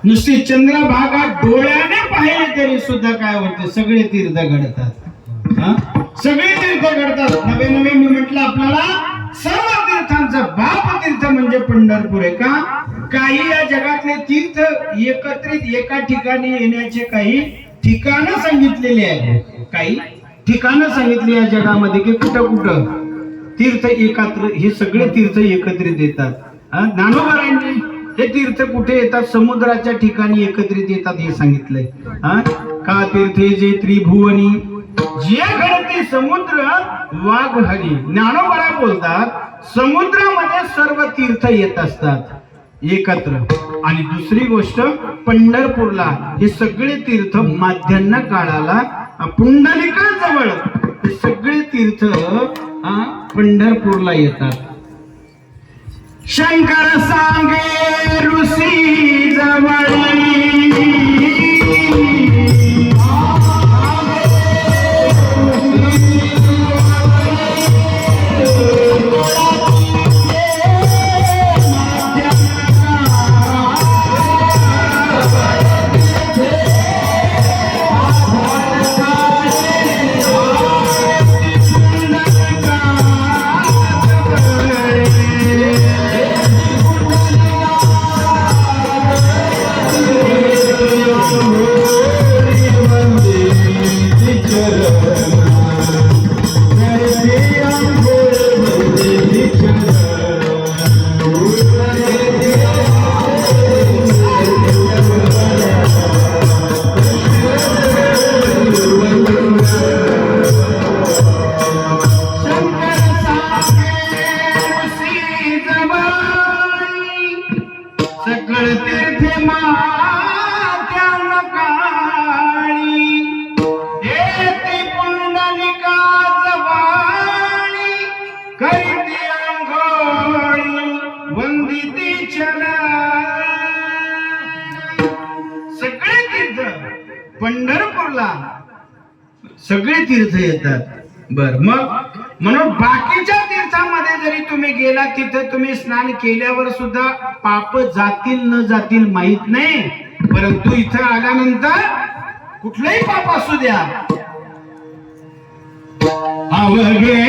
नुसती चंद्रभागा डोळ्याने पाहिले तरी सुद्धा काय होते, सगळे तीर्थ घडतात. सगळे तीर्थ घडतात. नवे नवे मी म्हटलं आपल्याला सर्व तीर्थांचं बाप तीर्थ म्हणजे पंढरपूर आहे. का काही या जगातले तीर्थ एकत्रित एका ठिकाणी येण्याचे काही ठिकाणं सांगितलेले आहेत. काही ठिकाणं सांगितली या जगामध्ये की कुठं कुठं तीर्थ एकत्र, हे सगळे तीर्थ एकत्रित येतात. ज्ञानोबारायांनी हे तीर्थ कुठे येतात, समुद्राच्या ठिकाणी एकत्रित येतात हे सांगितलंय. का तीर्थे जे त्रिभुवनी जे घडते समुद्र वाघ हरी. ज्ञानोबा बोलतात समुद्रामध्ये सर्व तीर्थ येत असतात एकत्र. आणि दुसरी गोष्ट पंढरपूरला हे सगळे तीर्थ माध्यान्ह काळाला पुंडलिकाजवळ हे सगळे तीर्थ पंढरपूरला येतात. शंकर सांगे ऋषी जवळी पंढरपूरला सगळे तीर्थ येतात. बर मग म्हणून बाकीच्या तीर्थांमध्ये जरी तुम्ही गेला तिथे तुम्ही स्नान केल्यावर सुद्धा पाप जातील न जातील माहित नाही, परंतु इथं आल्यानंतर कुठलंही पाप असू द्या अवघे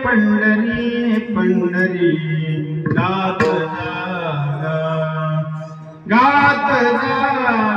पंढरी पंढरी गात जा गात जा